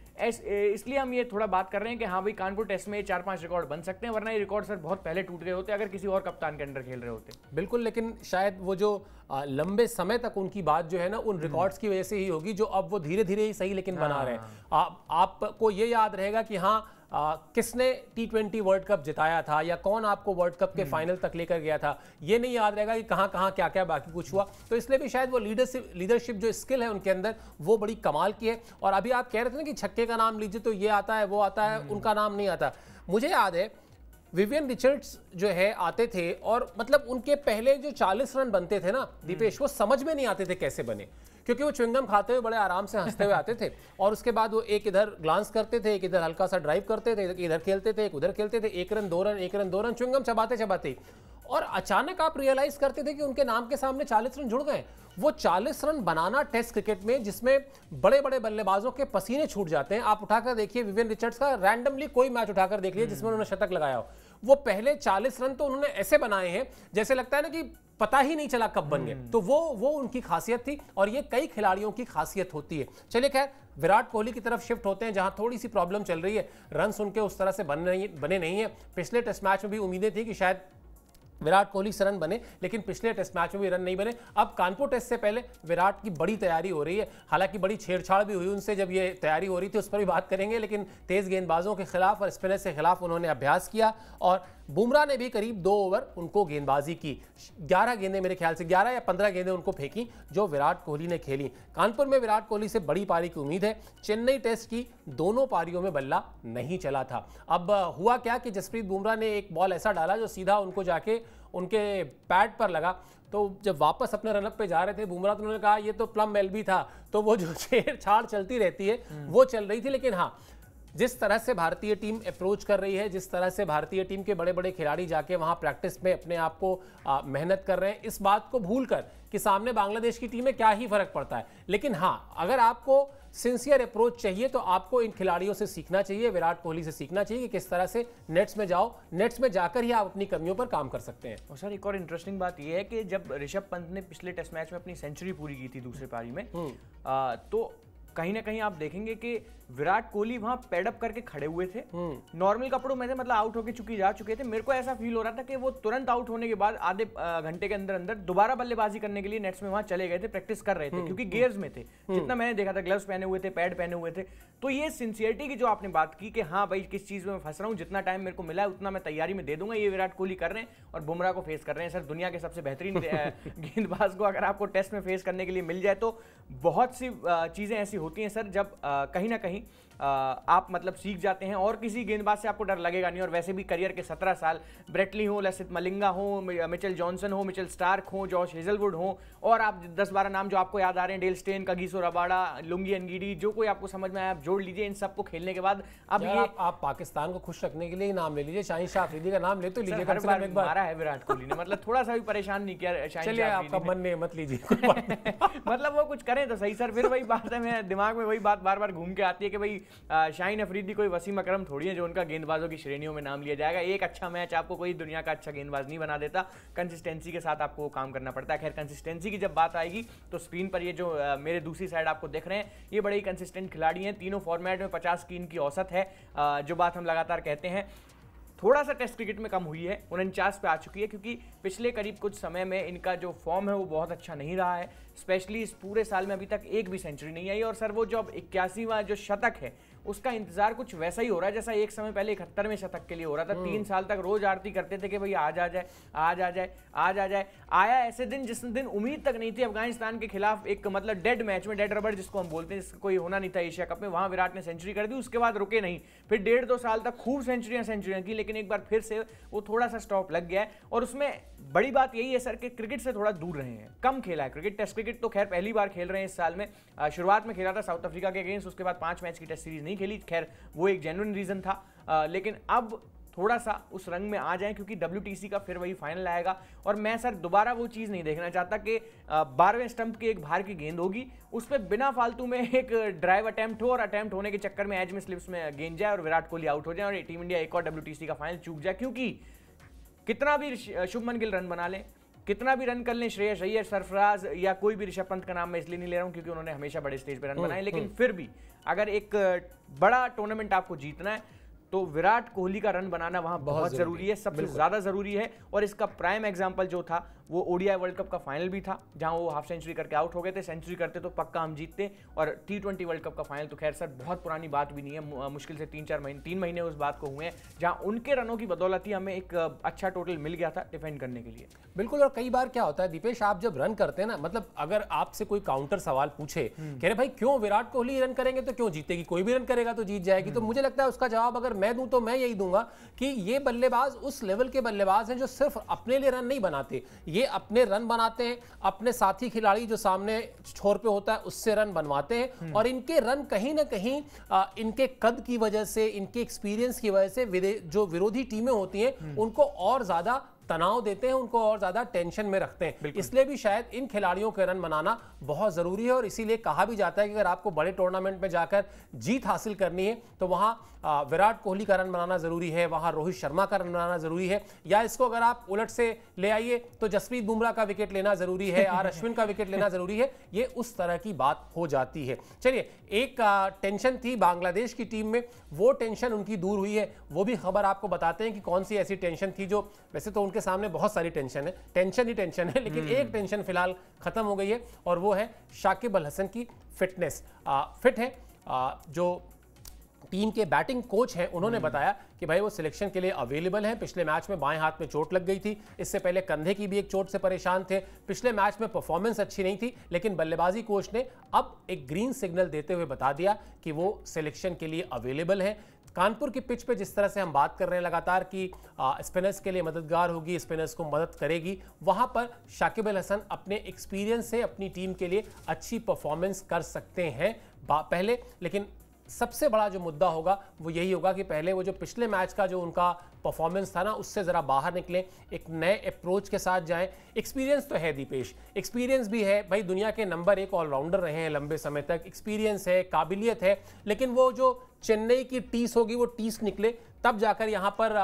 इसलिए हम ये थोड़ा बात कर रहे हैं कि हाँ भाई कानपुर टेस्ट में 4-5 रिकॉर्ड बन सकते हैं, वरना ये रिकॉर्ड सर बहुत पहले टूट गए होते अगर किसी और कप्तान के अंडर खेल रहे होते। बिल्कुल, लेकिन शायद वो जो लंबे समय तक उनकी बात जो है ना, उन रिकॉर्ड्स की वजह से ही होगी जो अब वो धीरे धीरे ही सही लेकिन बना रहे हैं। आपको ये याद रहेगा कि हाँ, किसने T20 वर्ल्ड कप जिताया था या कौन आपको वर्ल्ड कप के फाइनल तक लेकर गया था, ये नहीं याद रहेगा कि कहां कहां क्या क्या बाकी कुछ हुआ। तो इसलिए भी शायद वो लीडरशिप जो स्किल है उनके अंदर वो बड़ी कमाल की है। और अभी आप कह रहे थे ना कि छक्के का नाम लीजिए तो ये आता है वो आता है, उनका नाम नहीं आता। मुझे याद है विवियन रिचर्ड्स जो है आते थे और मतलब उनके पहले जो 40 रन बनते थे ना दीपेश, वो समझ में नहीं आते थे कैसे बने, क्योंकि वो च्युइंगम खाते हुए बड़े आराम से हंसते हुए आते थे और उसके बाद वो एक इधर ग्लांस करते थे, एक इधर हल्का सा ड्राइव करते थे, इधर खेलते थे, एक उधर खेलते थे, 1 run 2 run 1 run 2 run chewing gum चबाते चबाते, और अचानक आप रियलाइज करते थे कि उनके नाम के सामने 40 रन जुड़ गए। वो 40 रन बनाना टेस्ट क्रिकेट में, जिसमें बड़े बड़े बल्लेबाजों के पसीने छूट जाते हैं, आप उठाकर देखिए विवियन रिचर्ड्स का रैंडमली कोई मैच उठाकर देख लीजिए जिसमें उन्होंने शतक लगाया हो, वो पहले 40 रन तो उन्होंने ऐसे बनाए हैं जैसे लगता है ना कि पता ही नहीं चला कब बन गए। तो वो उनकी खासियत थी और ये कई खिलाड़ियों की खासियत होती है। चलिए खैर, विराट कोहली की तरफ शिफ्ट होते हैं जहां थोड़ी सी प्रॉब्लम चल रही है, रन्स उनके उस तरह से बने नहीं है। पिछले टेस्ट मैच में भी उम्मीदें थी कि शायद विराट कोहली से रन बने, लेकिन पिछले टेस्ट मैच में भी रन नहीं बने। अब कानपुर टेस्ट से पहले विराट की बड़ी तैयारी हो रही है, हालांकि बड़ी छेड़छाड़ भी हुई उनसे जब ये तैयारी हो रही थी, उस पर भी बात करेंगे। लेकिन तेज गेंदबाजों के खिलाफ और स्पिनर्स के खिलाफ उन्होंने अभ्यास किया और बुमराह ने भी करीब 2 ओवर उनको गेंदबाजी की। 11 गेंदें, मेरे ख्याल से 11 या 15 गेंदें उनको फेंकी जो विराट कोहली ने खेली। कानपुर में विराट कोहली से बड़ी पारी की उम्मीद है। चेन्नई टेस्ट की दोनों पारियों में बल्ला नहीं चला था। अब हुआ क्या कि जसप्रीत बुमराह ने एक बॉल ऐसा डाला जो सीधा उनको जाके उनके पैड पर लगा, तो जब वापस अपने रनअप पे जा रहे थे बुमराह, तो उन्होंने कहा ये तो प्लम एलबी था। तो वो जो छेड़छाड़ चलती रहती है वो चल रही थी। लेकिन हाँ, जिस तरह से भारतीय टीम अप्रोच कर रही है, जिस तरह से भारतीय टीम के बड़े बड़े खिलाड़ी जाके वहां प्रैक्टिस में अपने आप को मेहनत कर रहे हैं, इस बात को भूलकर कि सामने बांग्लादेश की टीम में क्या ही फर्क पड़ता है। लेकिन हाँ, अगर आपको सिंसियर अप्रोच चाहिए तो आपको इन खिलाड़ियों से सीखना चाहिए, विराट कोहली से सीखना चाहिए कि किस तरह से नेट्स में जाओ, नेट्स में जाकर ही आप अपनी कमियों पर काम कर सकते हैं। और सर एक और इंटरेस्टिंग बात यह है कि जब ऋषभ पंत ने पिछले टेस्ट मैच में अपनी सेंचुरी पूरी की थी दूसरे पारी में, तो कहीं ना कहीं आप देखेंगे कि विराट कोहली वहां पैडअप करके खड़े हुए थे, नॉर्मल कपड़ों में थे, मतलब आउट होके चुकी जा चुके थे। मेरे को ऐसा फील हो रहा था कि वो तुरंत आउट होने के बाद आधे घंटे के अंदर अंदर दोबारा बल्लेबाजी करने के लिए नेट्स में वहां चले गए थे, प्रैक्टिस कर रहे थे, क्योंकि गियर्स में थे। जितना मैंने देखा था, ग्लव्स पहने हुए थे, पैड पहने हुए थे। तो ये सिंसियरिटी की जो आपने बात की कि हाँ भाई किस चीज में मैं फंस रहा हूँ, जितना टाइम मेरे को मिला है उतना मैं तैयारी में दे दूंगा, ये विराट कोहली कर रहे हैं और बुमराह को फेस कर रहे हैं। सर दुनिया के सबसे बेहतरीन गेंदबाज को अगर आपको टेस्ट में फेस करने के लिए मिल जाए तो बहुत सी चीजें ऐसी होती हैं सर, जब कहीं ना कहीं आप मतलब सीख जाते हैं और किसी गेंदबाज से आपको डर लगेगा नहीं। और वैसे भी करियर के 17 साल, ब्रेटली हो, लसिथ मलिंगा हो, मिचेल जॉनसन हो, मिचेल स्टार्क हो, जॉश हेजलवुड हो, और आप 10-12 नाम जो आपको याद आ रहे हैं, Dale Steyn, Kagiso Rabada, Lungi Ngidi, जो कोई आपको समझ में आया आप जोड़ लीजिए। इन सबको खेलने के बाद अब ये आप पाकिस्तान को खुश रखने के लिए ही नाम ले लीजिए, शाहीन शाह अफरीदी का नाम ले तो लीजिए। हर बार मारा है विराट कोहली ने, मतलब थोड़ा सा भी परेशान नहीं किया शाहीन शाह। आपका मन में मत लीजिए मतलब वो कुछ करें तो सही सर। फिर वही बात है, मेरे दिमाग में वही बात बार बार घूम के आती है कि भाई शाहीन अफरीदी कोई वसीम अकरम थोड़ी है जो उनका गेंदबाजों की श्रेणियों में नाम लिया जाएगा। एक अच्छा मैच आपको कोई दुनिया का अच्छा गेंदबाज नहीं बना देता, कंसिस्टेंसी के साथ आपको काम करना पड़ता है। खैर कंसिस्टेंसी की जब बात आएगी तो स्क्रीन पर ये जो मेरे दूसरी साइड आपको देख रहे हैं, ये बड़े ही कंसिस्टेंट खिलाड़ी हैं। तीनों फॉर्मेट में 50 की इनकी औसत है, जो बात हम लगातार कहते हैं। थोड़ा सा टेस्ट क्रिकेट में कम हुई है, 49 पे आ चुकी है, क्योंकि पिछले करीब कुछ समय में इनका जो फॉर्म है वो बहुत अच्छा नहीं रहा है। स्पेशली इस पूरे साल में अभी तक एक भी सेंचुरी नहीं आई। और सर वो जो अब 81वां जो शतक है उसका इंतजार कुछ वैसा ही हो रहा है जैसा एक समय पहले 71वें शतक के लिए हो रहा था। 3 साल तक रोज आरती करते थे कि भाई आज आ जाए, आज आ जाए, आज आ जाए। आया ऐसे दिन जिस दिन उम्मीद तक नहीं थी। अफगानिस्तान के खिलाफ एक मतलब डेड मैच में, डेड रबर जिसको हम बोलते हैं, जिसका कोई होना नहीं था एशिया कप में, वहां विराट ने सेंचुरी कर दी। उसके बाद रुके नहीं, फिर 1.5-2 साल तक खूब सेंचुरियां की, लेकिन एक बार फिर से वो थोड़ा सा स्टॉप लग गया है। और उसमें बड़ी बात यही है सर कि क्रिकेट से थोड़ा दूर रहे हैं, कम खेला है क्रिकेट। टेस्ट क्रिकेट तो खैर पहली बार खेल रहे हैं इस साल में। शुरुआत में खेला था साउथ अफ्रीका के अगेंस्ट, उसके बाद 5 मैच की टेस्ट सीरीज नहीं खेली। खैर वो एक जेन्युइन रीजन था, लेकिन अब थोड़ा सा उस रंग में आ जाएं, क्योंकि WTC का फिर वही फाइनल आएगा। और मैं सर दोबारा वो चीज़ नहीं देखना चाहता कि 12वें स्टंप के एक बाहर की गेंद होगी, उस पर बिना फालतू में एक ड्राइव अटेम्प्ट हो और अटेम्प्ट होने के चक्कर में एज में स्लिप्स में गेंद जाए और विराट कोहली आउट हो जाए और टीम इंडिया एक और WTC का फाइनल चूक जाए। क्योंकि कितना भी शुभमन गिल रन बना लें, कितना भी रन कर लें, श्रेयस अय्यर, सरफराज या कोई भी, ऋषभ पंत का नाम मैं इसलिए नहीं ले रहा हूं क्योंकि उन्होंने हमेशा बड़े स्टेज पर रन बनाए, लेकिन फिर भी अगर एक बड़ा टूर्नामेंट आपको जीतना है तो विराट कोहली का रन बनाना वहां बहुत जरूरी है, सबसे ज्यादा जरूरी है। और इसका प्राइम एग्जांपल जो था वो ODI वर्ल्ड कप का फाइनल भी था, जहां वो हाफ सेंचुरी करके आउट हो गए थे। सेंचुरी करते तो पक्का हम जीतते। और T20 वर्ल्ड कप का फाइनल तो खैर सर बहुत पुरानी बात भी नहीं है, मुश्किल से 3 महीने उस बात को हुए हैं, जहां उनके रनों की बदौलत ही हमें एक अच्छा टोटल मिल गया था डिफेंड करने के लिए। बिल्कुल। और कई बार क्या होता है दीपेश, आप जब रन करते हैं ना, मतलब अगर आपसे कोई काउंटर सवाल पूछे कह रहे भाई क्यों विराट कोहली रन करेंगे तो क्यों जीतेगी, कोई भी रन करेगा तो जीत जाएगी, तो मुझे लगता है उसका जवाब अगर मैं दूं तो मैं यही दूंगा कि ये बल्लेबाज उस लेवल के बल्लेबाज हैं जो सिर्फ अपने लिए रन नहीं बनाते, ये अपने रन बनाते हैं, अपने साथी खिलाड़ी जो सामने छोर पे होता है उससे रन बनवाते हैं। और इनके रन कहीं ना कहीं इनके कद की वजह से, इनके एक्सपीरियंस की वजह से जो विरोधी टीमें होती हैं उनको और ज्यादा तनाव देते हैं, उनको और ज्यादा टेंशन में रखते हैं। इसलिए भी शायद इन खिलाड़ियों के रन बनाना बहुत जरूरी है। और इसीलिए कहा भी जाता है कि अगर आपको बड़े टूर्नामेंट में जाकर जीत हासिल करनी है तो वहां विराट कोहली का रन बनाना जरूरी है, वहां रोहित शर्मा का रन बनाना जरूरी है, या इसको अगर आप उलट से ले आइए तो जसप्रीत बुमराह का विकेट लेना जरूरी है, आर अश्विन का विकेट लेना जरूरी है। ये उस तरह की बात हो जाती है। चलिए, एक टेंशन थी बांग्लादेश की टीम में, वो टेंशन उनकी दूर हुई है। वो भी खबर आपको बताते हैं कि कौन सी ऐसी टेंशन थी जो, वैसे तो उनके सामने बहुत सारी टेंशन है, टेंशन ही टेंशन है, लेकिन एक टेंशन फिलहाल खत्म हो गई है और वो है शाकिब अल हसन की फिटनेस। फिट है, जो टीम के बैटिंग कोच हैं उन्होंने बताया कि भाई वो सिलेक्शन के लिए अवेलेबल हैं। पिछले मैच में बाएं हाथ में चोट लग गई थी, इससे पहले कंधे की भी एक चोट से परेशान थे। पिछले मैच में परफॉर्मेंस अच्छी नहीं थी, लेकिन बल्लेबाजी कोच ने अब एक ग्रीन सिग्नल देते हुए बता दिया कि वो सिलेक्शन के लिए अवेलेबल है। कानपुर की पिच पे जिस तरह से हम बात कर रहे हैं लगातार कि स्पिनर्स के लिए मददगार होगी, स्पिनर्स को मदद करेगी, वहां पर शाकिब अल हसन अपने एक्सपीरियंस से अपनी टीम के लिए अच्छी परफॉर्मेंस कर सकते हैं पहले। लेकिन सबसे बड़ा जो मुद्दा होगा वो यही होगा कि पहले वो जो पिछले मैच का जो उनका परफॉर्मेंस था ना, उससे ज़रा बाहर निकले, एक नए अप्रोच के साथ जाएं। एक्सपीरियंस तो है दीपेश, एक्सपीरियंस भी है भाई, दुनिया के नंबर 1 ऑलराउंडर रहे हैं लंबे समय तक, एक्सपीरियंस है, काबिलियत है, लेकिन वो जो चेन्नई की टीस होगी वो टीस निकले तब जाकर यहाँ पर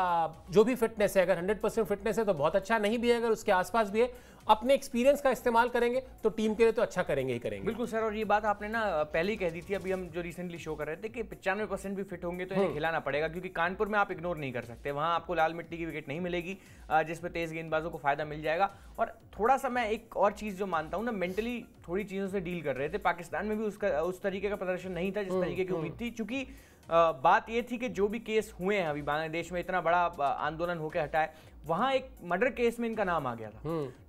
जो भी फिटनेस है, अगर 100% फिटनेस है तो बहुत अच्छा, नहीं भी है अगर उसके आसपास भी है, अपने एक्सपीरियंस का इस्तेमाल करेंगे तो टीम के लिए तो अच्छा करेंगे ही करेंगे। बिल्कुल सर, और ये बात आपने ना पहले ही कह दी थी, अभी हम जो रिसेंटली शो कर रहे थे कि 95% भी फिट होंगे तो इन्हें खिलाना पड़ेगा, क्योंकि कानपुर में आप इग्नोर नहीं कर सकते, वहाँ आपको लाल मिट्टी की विकेट नहीं मिलेगी जिसपे तेज गेंदबाजों को फायदा मिल जाएगा। और थोड़ा सा मैं एक और चीज़ जो मानता हूँ ना, मेंटली थोड़ी चीज़ों से डील कर रहे थे। पाकिस्तान में भी उस तरीके का प्रदर्शन नहीं था जिस तरीके की उम्मीद थी, चूंकि बात ये थी कि जो भी केस हुए हैं अभी बांग्लादेश में, इतना बड़ा आंदोलन होकर हटा है, वहां एक मर्डर केस में इनका नाम आ गया था,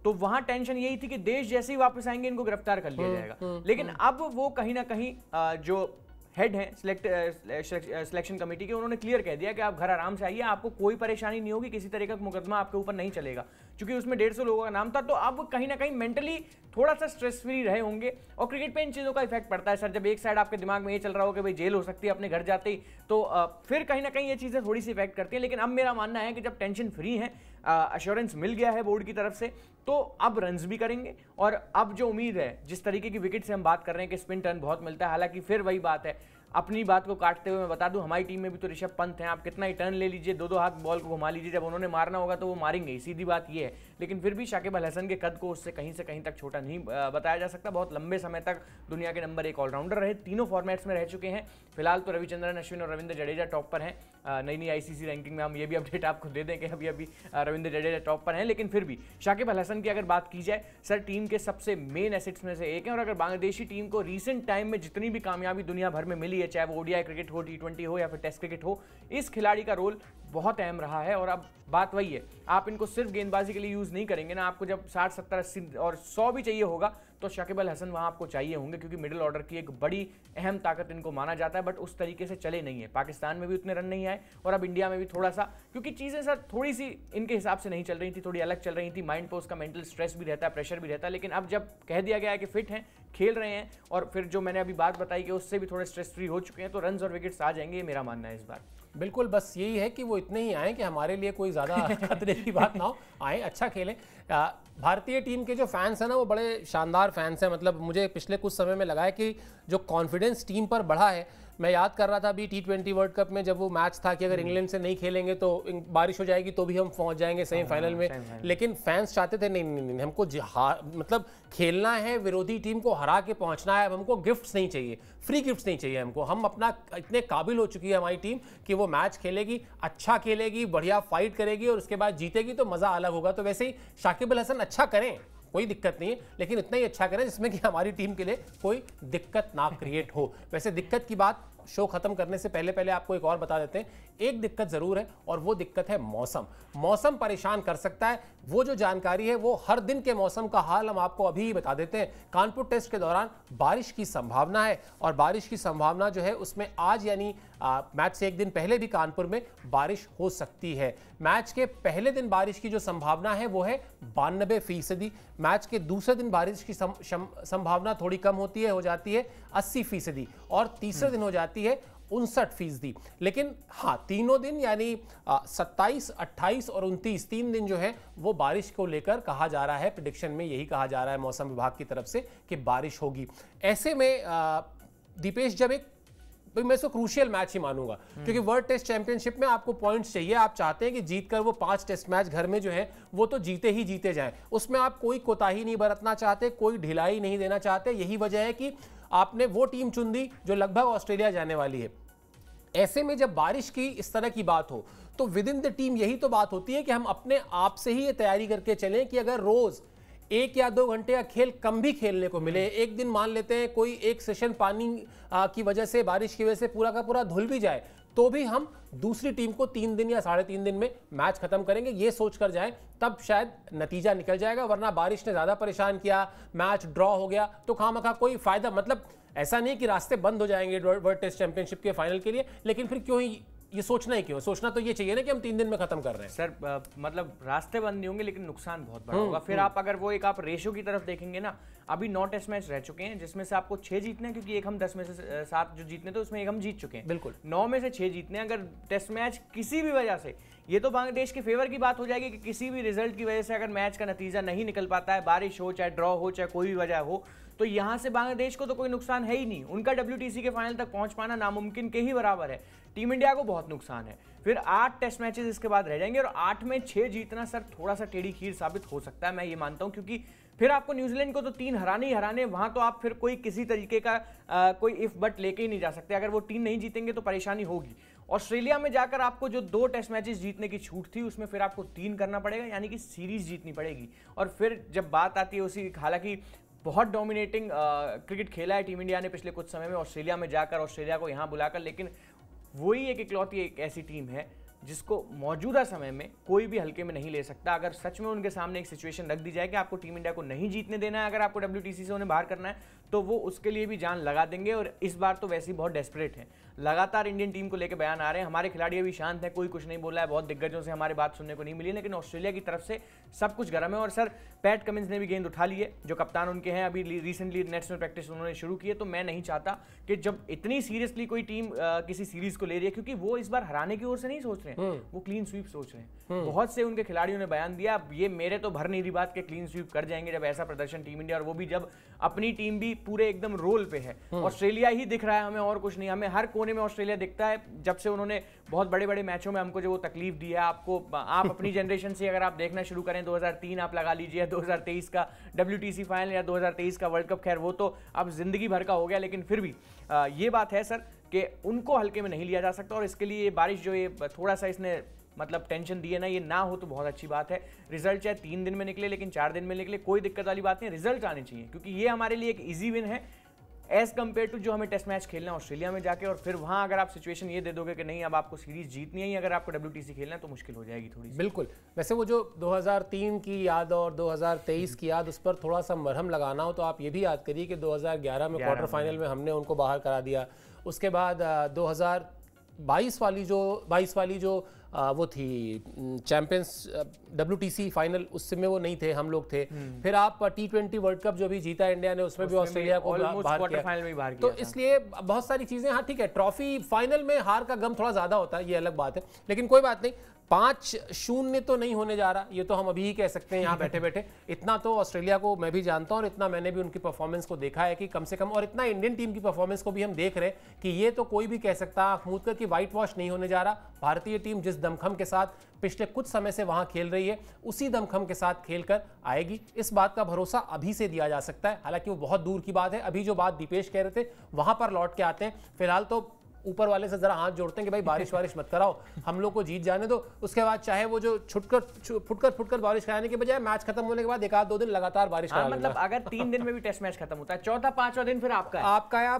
तो वहां टेंशन यही थी कि देश जैसे ही वापस आएंगे इनको गिरफ्तार कर लिया जाएगा। लेकिन अब वो कहीं ना कहीं जो हेड हैं सिलेक्शन कमेटी के, उन्होंने क्लियर कह दिया कि आप घर आराम से आइए, आपको कोई परेशानी नहीं होगी, किसी तरह का मुकदमा आपके ऊपर नहीं चलेगा। क्योंकि उसमें 150 लोगों का नाम था, तो अब कहीं ना कहीं मेंटली थोड़ा सा स्ट्रेस फ्री रहे होंगे। और क्रिकेट पे इन चीज़ों का इफेक्ट पड़ता है सर, जब एक साइड आपके दिमाग में ये चल रहा हो कि भाई जेल हो सकती है अपने घर जाते ही, तो फिर कहीं ना कहीं ये चीज़ें थोड़ी सी इफेक्ट करती हैं। लेकिन अब मेरा मानना है कि जब टेंशन फ्री है, अश्योरेंस मिल गया है बोर्ड की तरफ से, तो अब रन्स भी करेंगे। और अब जो उम्मीद है, जिस तरीके की विकेट से हम बात कर रहे हैं कि स्पिन टर्न बहुत मिलता है, हालांकि फिर वही बात है, अपनी बात को काटते हुए मैं बता दूं, हमारी टीम में भी तो ऋषभ पंत हैं, आप कितना ही टर्न ले लीजिए, दो हाथ बॉल को घुमा लीजिए, जब उन्होंने मारना होगा तो वो मारेंगे ही, सीधी बात ये है। लेकिन फिर भी शाकिब अल हसन के कद को उससे कहीं से कहीं तक छोटा नहीं बताया जा सकता। बहुत लंबे समय तक दुनिया के नंबर 1 ऑलराउंडर रहे, तीनों फॉर्मेट्स में रह चुके हैं। फिलहाल तो रविचंद्रन अश्विन और रविंद्र जडेजा टॉप पर हैं। नई आईसीसी रैंकिंग में हम ये भी अपडेट आपको दे दें कि अभी रविंद्र जडेजा टॉप पर हैं। लेकिन फिर भी शाकिब अल हसन की अगर बात की जाए सर, टीम के सबसे मेन एसेट्स में से एक है। और अगर बांग्लादेशी टीम को रीसेंट टाइम में जितनी भी कामयाबी दुनिया भर में मिली है, चाहे वो ओडीआई क्रिकेट हो, T20 हो या फिर टेस्ट क्रिकेट हो, इस खिलाड़ी का रोल बहुत अहम रहा है। और अब बात वही है, आप इनको सिर्फ गेंदबाजी के लिए यूज नहीं करेंगे ना, आपको जब 60, 70, 80 और 100 भी चाहिए होगा तो शाकिब अल हसन वहां आपको चाहिए होंगे, क्योंकि मिडिल ऑर्डर की एक बड़ी अहम ताकत इनको माना जाता है। बट उस तरीके से चले नहीं है, पाकिस्तान में भी उतने रन नहीं आए और अब इंडिया में भी थोड़ा सा, क्योंकि चीजें सर थोड़ी सी इनके हिसाब से नहीं चल रही थी, थोड़ी अलग चल रही थी। माइंड पर उसका मेंटल स्ट्रेस भी रहता है, प्रेशर भी रहता है। लेकिन अब जब कह दिया गया है कि फिट हैं, खेल रहे हैं, और फिर जो मैंने अभी बात बताई कि उससे भी थोड़े स्ट्रेस फ्री हो चुके हैं, तो रन्स और विकेट्स आ जाएंगे, ये मेरा मानना है इस बार। बिल्कुल, बस यही है कि वो इतने ही आए कि हमारे लिए कोई ज़्यादा खतरे की बात ना हो, आए अच्छा खेलें। भारतीय टीम के जो फैंस हैं ना, वो बड़े शानदार फैंस हैं। मतलब मुझे पिछले कुछ समय में लगा है कि जो कॉन्फिडेंस टीम पर बढ़ा है, मैं याद कर रहा था अभी T20 वर्ल्ड कप में जब वो मैच था कि अगर इंग्लैंड से नहीं खेलेंगे तो बारिश हो जाएगी तो भी हम पहुंच जाएंगे सेमीफाइनल में। लेकिन फैंस चाहते थे नहीं नहीं नहीं, हमको मतलब खेलना है, विरोधी टीम को हरा के पहुंचना है, हमको गिफ्ट्स नहीं चाहिए, फ्री गिफ्ट्स नहीं चाहिए हमको। हम अपना इतने काबिल हो चुकी है हमारी टीम कि वो मैच खेलेगी, अच्छा खेलेगी, बढ़िया फाइट करेगी और उसके बाद जीतेगी तो मज़ा अलग होगा। तो वैसे ही शाकिब अल हसन अच्छा करें, कोई दिक्कत नहीं है, लेकिन इतना ही अच्छा करें जिसमें कि हमारी टीम के लिए कोई दिक्कत ना क्रिएट हो। वैसे दिक्कत की बात शो खत्म करने से पहले आपको एक और बता देते हैं। एक दिक्कत जरूर है और वो दिक्कत है मौसम। मौसम परेशान कर सकता है। वो जो जानकारी है वो हर दिन के मौसम का हाल हम आपको अभी ही बता देते हैं। कानपुर टेस्ट के दौरान बारिश की संभावना है और बारिश की संभावना जो है उसमें आज यानी मैच से एक दिन पहले भी कानपुर में बारिश हो सकती है। मैच के पहले दिन बारिश की जो संभावना है वो है 92%। मैच के दूसरे दिन बारिश की संभावना थोड़ी कम होती है, हो जाती है 80%, और तीसरे दिन हो जाती है 59%। लेकिन हाँ, तीनों दिन यानी 27, 28 और 29 3 दिन जो है वो बारिश को लेकर कहा जा रहा है। प्रेडिक्शन में यही कहा जा रहा है मौसम विभाग की तरफ से कि बारिश होगी। ऐसे में दीपेश, जब एक मैं इसको क्रूशियल मैच ही मानूंगा, क्योंकि वर्ल्ड टेस्ट चैंपियनशिप में आपको पॉइंट्स चाहिए। आप चाहते हैं कि जीतकर वो 5 टेस्ट मैच घर में जो है वो तो जीते ही जीते जाएं। उसमें आप कोई कोताही नहीं बरतना चाहते, कोई ढिलाई नहीं देना चाहते। यही वजह है कि आपने वो टीम चुन दी जो लगभग ऑस्ट्रेलिया जाने वाली है। ऐसे में जब बारिश की इस तरह की बात हो तो विद इन द टीम यही तो बात होती है कि हम अपने आप से ही ये तैयारी करके चलें कि अगर रोज 1 या 2 घंटे का खेल कम भी खेलने को मिले, एक दिन मान लेते हैं कोई एक सेशन पानी की वजह से, बारिश की वजह से पूरा का पूरा धुल भी जाए, तो भी हम दूसरी टीम को 3 दिन या 3.5 दिन में मैच खत्म करेंगे, ये सोच कर जाएं, तब शायद नतीजा निकल जाएगा। वरना बारिश ने ज्यादा परेशान किया, मैच ड्रॉ हो गया तो खामखा कोई फायदा, मतलब ऐसा नहीं कि रास्ते बंद हो जाएंगे वर्ल्ड टेस्ट चैंपियनशिप के फाइनल के लिए, लेकिन फिर क्यों ही ये सोचना ही क्यों? सोचना तो ये चाहिए ना कि हम 3 दिन में खत्म कर रहे हैं। सर मतलब रास्ते बंद नहीं होंगे लेकिन नुकसान बहुत बड़ा होगा। फिर आप अगर वो एक आप रेशो की तरफ देखेंगे ना, अभी 9 टेस्ट मैच रह चुके हैं जिसमें से आपको 6 जीतने हैं, क्योंकि एक हम 10 में से 7 जो जीतने थे उसमें एक हम जीत चुके हैं। बिल्कुल 9 में से 6 जीतने हैं। अगर टेस्ट मैच किसी भी वजह से ये तो बांग्लादेश के फेवर की बात हो जाएगी कि किसी भी रिजल्ट की वजह से अगर मैच का नतीजा नहीं निकल पाता है, बारिश हो, चाहे ड्रॉ हो, चाहे कोई भी वजह हो, तो यहां से बांग्लादेश को तो कोई नुकसान है ही नहीं। उनका WTC के फाइनल तक पहुंच पाना नामुमकिन के ही बराबर है। टीम इंडिया को बहुत नुकसान है। फिर 8 टेस्ट मैचेस इसके बाद रह जाएंगे और 8 में 6 जीतना सर थोड़ा सा टेढ़ी खीर साबित हो सकता है, मैं ये मानता हूं, क्योंकि फिर आपको न्यूजीलैंड को तो 3 हराने ही हराने, वहां तो आप फिर कोई किसी तरीके का कोई इफ बट लेके ही नहीं जा सकते। अगर वो 3 नहीं जीतेंगे तो परेशानी होगी। ऑस्ट्रेलिया में जाकर आपको जो 2 टेस्ट मैचेस जीतने की छूट थी उसमें फिर आपको 3 करना पड़ेगा, यानी कि सीरीज जीतनी पड़ेगी। और फिर जब बात आती है उसी, हालांकि बहुत डोमिनेटिंग क्रिकेट खेला है टीम इंडिया ने पिछले कुछ समय में ऑस्ट्रेलिया में जाकर, ऑस्ट्रेलिया को यहाँ बुलाकर, लेकिन वही एक इकलौती एक ऐसी टीम है जिसको मौजूदा समय में कोई भी हल्के में नहीं ले सकता। अगर सच में उनके सामने एक सिचुएशन रख दी जाए कि आपको टीम इंडिया को नहीं जीतने देना है, अगर आपको WTC से उन्हें बाहर करना है, तो वो उसके लिए भी जान लगा देंगे। और इस बार तो वैसे ही बहुत डेस्परेट है। लगातार इंडियन टीम को लेकर बयान आ रहे हैं, हमारे खिलाड़ी अभी शांत है, कोई कुछ नहीं बोला है, बहुत दिग्गजों से हमारी बात सुनने को नहीं मिली, लेकिन ऑस्ट्रेलिया की तरफ से सब कुछ गर्म है। और सर पैट कमिंस ने भी गेंद उठा ली है, जो कप्तान उनके हैं, अभी रिसेंटली नेट्स में प्रैक्टिस उन्होंने शुरू की है। तो मैं नहीं चाहता कि जब इतनी सीरियसली कोई टीम किसी सीरीज को ले रही है, क्योंकि वो इस बार हराने की ओर से नहीं सोच रहे हैं, वो क्लीन स्वीप सोच रहे हैं। बहुत से उनके खिलाड़ियों ने बयान दिया, अब ये मेरे तो भर नहीं रही बात के क्लीन स्वीप कर जाएंगे जब ऐसा प्रदर्शन टीम इंडिया, और वो भी जब अपनी टीम भी पूरे एकदम रोल पे है। ऑस्ट्रेलिया ही दिख रहा है हमें, और कुछ नहीं, हमें हर कोने में ऑस्ट्रेलिया दिखता है। जब से उन्होंने बहुत बड़े बड़े मैचों में हमको जो वो तकलीफ दी है, आपको आप अपनी जनरेशन से अगर आप देखना शुरू करें, 2003 आप लगा लीजिए, 2023 का WTC फाइनल या 2023 का वर्ल्ड कप, खैर वो तो अब जिंदगी भर का हो गया, लेकिन फिर भी ये बात है सर कि उनको हल्के में नहीं लिया जा सकता। और इसके लिए ये बारिश जो ये थोड़ा सा इसने मतलब टेंशन दी है ना, ये ना हो तो बहुत अच्छी बात है। रिजल्ट चाहे 3 दिन में निकले, लेकिन 4 दिन में निकले, कोई दिक्कत वाली बात नहीं, रिजल्ट आने चाहिए, क्योंकि ये हमारे लिए एक इजी विन है एज कंपेयर टू जो हमें टेस्ट मैच खेलना है ऑस्ट्रेलिया में जाके। और फिर वहां अगर आप सिचुएशन ये दे दोगे कि नहीं अब आपको सीरीज जीतनी है, अगर आपको WTC खेलना है, तो मुश्किल हो जाएगी थोड़ी सी। बिल्कुल। वैसे वो जो 2003 की याद और 2023 की याद, उस पर थोड़ा सा मरहम लगाना हो तो आप ये भी याद करिए कि 2011 में क्वार्टर फाइनल में हमने उनको बाहर करा दिया। उसके बाद 2022 वाली जो वो थी चैंपियंस WTC फाइनल, उस समय वो नहीं थे, हम लोग थे। फिर आप T20 वर्ल्ड कप जो भी जीता इंडिया ने, उसमें भी ऑस्ट्रेलिया को बाहर किया। तो इसलिए बहुत सारी चीजें, हाँ ठीक है, ट्रॉफी फाइनल में हार का गम थोड़ा ज्यादा होता है, ये अलग बात है, लेकिन कोई बात नहीं। 5-0 तो नहीं होने जा रहा, ये तो हम अभी ही कह सकते हैं यहाँ बैठे बैठे। इतना तो ऑस्ट्रेलिया को मैं भी जानता हूँ और इतना मैंने भी उनकी परफॉर्मेंस को देखा है कि कम से कम, और इतना इंडियन टीम की परफॉर्मेंस को भी हम देख रहे हैं कि ये तो कोई भी कह सकता आंख मूंद कर कि व्हाइट वॉश नहीं होने जा रहा। भारतीय टीम जिस दमखम के साथ पिछले कुछ समय से वहां खेल रही है, उसी दमखम के साथ खेलकर आएगी, इस बात का भरोसा अभी से दिया जा सकता है। हालांकि वो बहुत दूर की बात है। अभी जो बात दीपेश कह रहे थे वहां पर लौट के आते हैं। फिलहाल तो ऊपर वाले से जरा हाथ जोड़ते हैं कि भाई बारिश वारिश मत कराओ, हम लोग को जीत जाने दो। उसके बाद चाहे वो जो फुटकर बारिश कराने के बजाय मैच खत्म होने के बाद 1-2 दिन लगातार बारिश करा मतलब अगर 3 दिन में भी टेस्ट मैच खत्म होता है, चौथा 5वां दिन फिर आपका है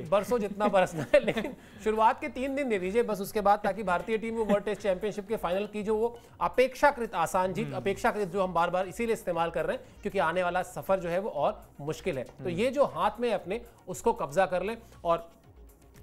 बरसों जितना बरसना है, लेकिन शुरुआत के 3 दिन दे दीजिए बस। उसके बाद ताकि भारतीय टीम को वर्ल्ड टेस्ट चैंपियनशिप के फाइनल की जो वो अपेक्षाकृत आसान जीत, अपेक्षाकृत जो हम बार बार इसीलिए इस्तेमाल कर रहे हैं क्योंकि आने वाला सफर जो है वो और मुश्किल है। तो ये जो हाथ में अपने उसको कब्जा कर ले, और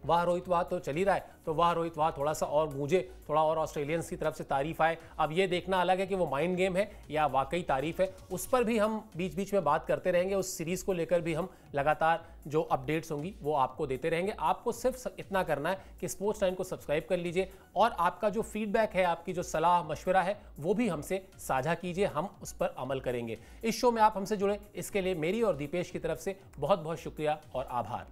वाह रोहित वाह तो चल ही रहा है, तो वाह रोहित वाह थोड़ा सा और गूंजे, थोड़ा और ऑस्ट्रेलियंस की तरफ से तारीफ आए। अब ये देखना अलग है कि वो माइंड गेम है या वाकई तारीफ है, उस पर भी हम बीच बीच में बात करते रहेंगे। उस सीरीज को लेकर भी हम लगातार जो अपडेट्स होंगी वो आपको देते रहेंगे। आपको सिर्फ इतना करना है कि स्पोर्ट्स 9 को सब्सक्राइब कर लीजिए, और आपका जो फीडबैक है, आपकी जो सलाह मशवरा है, वो भी हमसे साझा कीजिए, हम उस पर अमल करेंगे। इस शो में आप हमसे जुड़े, इसके लिए मेरी और दीपेश की तरफ से बहुत बहुत शुक्रिया और आभार।